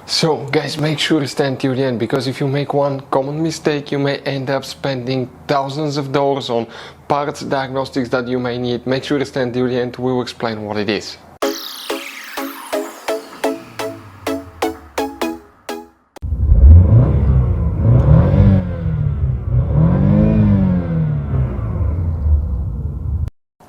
So guys, make sure to stay until the end, because if you make one common mistake, you may end up spending thousands of dollars on parts, diagnostics that you may need. Make sure to stay until the end, we will explain what it is.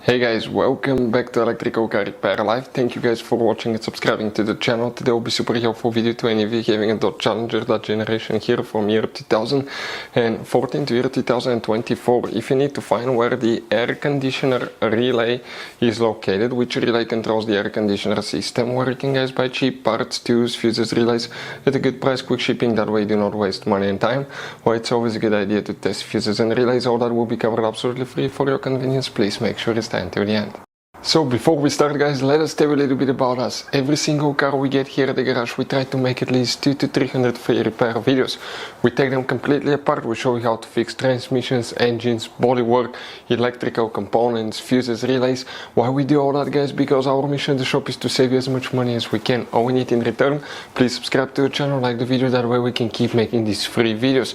Hey guys, welcome back to Electrical Car Repair Live. Thank you guys for watching and subscribing to the channel. Today will be super helpful video to any of you having a Dodge Challenger, that generation here from year 2014 to year 2024. If you need to find where the air conditioner relay is located, which relay controls the air conditioner system, where you can guys buy cheap parts, tools, fuses, relays at a good price, quick shipping, that way you do not waste money and time. Why it's always a good idea to test fuses and relays. All that will be covered absolutely free for your convenience. Please make sure to stay until the end. So before we start guys, let us tell you a little bit about us. Every single car we get here at the garage, we try to make at least 200 to 300 free repair videos. We take them completely apart, we show you how to fix transmissions, engines, bodywork, electrical components, fuses, relays. Why we do all that guys? Because our mission at the shop is to save you as much money as we can. All we need in return, please subscribe to the channel, like the video, that way we can keep making these free videos.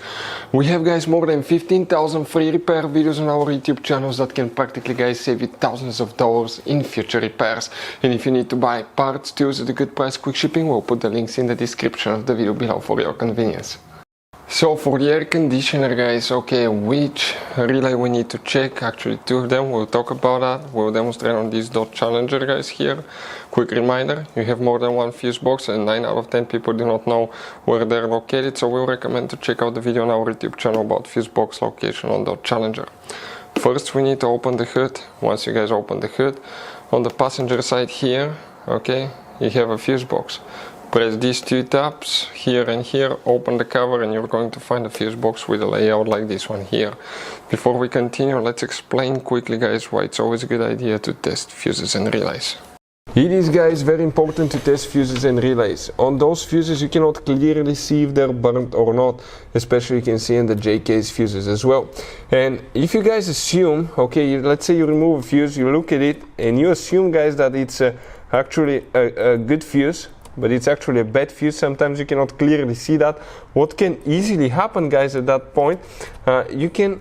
We have guys more than 15,000 free repair videos on our YouTube channels that can practically guys save you thousands of dollars in future repairs. And if you need to buy parts, tools at a good price, quick shipping, we'll put the links in the description of the video below for your convenience. So for the air conditioner guys, okay, which relay we need to check? Actually two of them, we'll talk about that. We'll demonstrate on this Dodge Challenger guys here. Quick reminder, you have more than one fuse box and 9 out of 10 people do not know where they're located, so we'll recommend to check out the video on our YouTube channel about fuse box location on Dodge Challenger. First we need to open the hood. Once you guys open the hood, on the passenger side here, okay, you have a fuse box. Press these two tabs here and here, open the cover, and you're going to find a fuse box with a layout like this one here. Before we continue, let's explain quickly guys why it's always a good idea to test fuses and relays. It is guys very important to test fuses and relays. On those fuses you cannot clearly see if they're burnt or not, especially you can see in the J-case fuses as well. And if you guys assume, okay, let's say you remove a fuse, you look at it and you assume guys that it's actually a good fuse, but it's actually a bad fuse, sometimes you cannot clearly see that. What can easily happen guys at that point, you can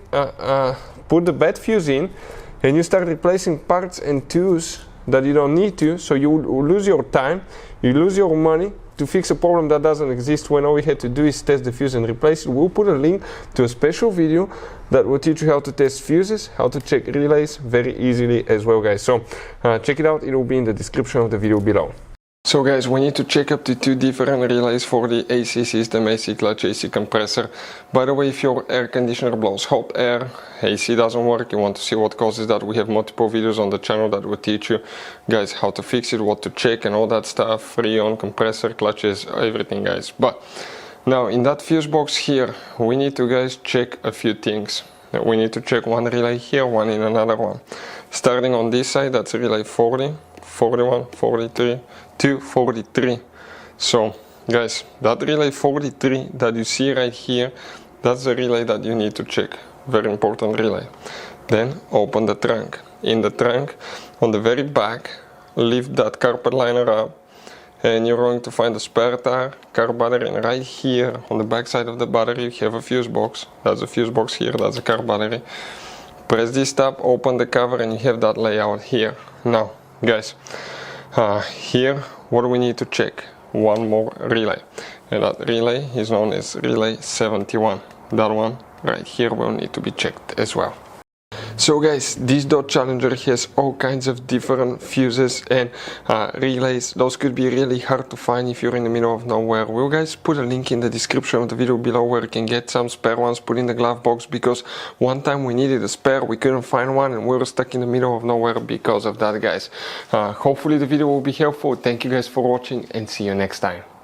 put the bad fuse in and you start replacing parts and tools that you don't need to, so you lose your time, you lose your money to fix a problem that doesn't exist, when all we had to do is test the fuse and replace it. We'll put a link to a special video that will teach you how to test fuses, how to check relays very easily as well guys. So check it out, it will be in the description of the video below. So guys, we need to check up to 2 different relays for the AC system, AC clutch, AC compressor. By the way, if your air conditioner blows hot air, AC doesn't work, you want to see what causes that, we have multiple videos on the channel that will teach you guys how to fix it, what to check and all that stuff, freon, compressor, clutches, everything guys. But now in that fuse box here, we need to guys check a few things. We need to check one relay here, one in another one. Starting on this side, that's relay 40, 41, 43, 243. So guys, that relay 43 that you see right here, that's the relay that you need to check. Very important relay. Then open the trunk. In the trunk, on the very back, lift that carpet liner up and you're going to find a spare tire, car battery, and right here on the back side of the battery you have a fuse box. That's a fuse box here, that's a car battery. Press this tab, open the cover, and you have that layout here. Now guys, here what do we need to check? One more relay, and that relay is known as relay 71. That one right here will need to be checked as well. So guys, this Dodge Challenger has all kinds of different fuses and relays. Those could be really hard to find if you're in the middle of nowhere. We'll guys put a link in the description of the video below where you can get some spare ones, put in the glove box, because one time we needed a spare, we couldn't find one and we were stuck in the middle of nowhere because of that guys. Hopefully the video will be helpful. Thank you guys for watching and see you next time.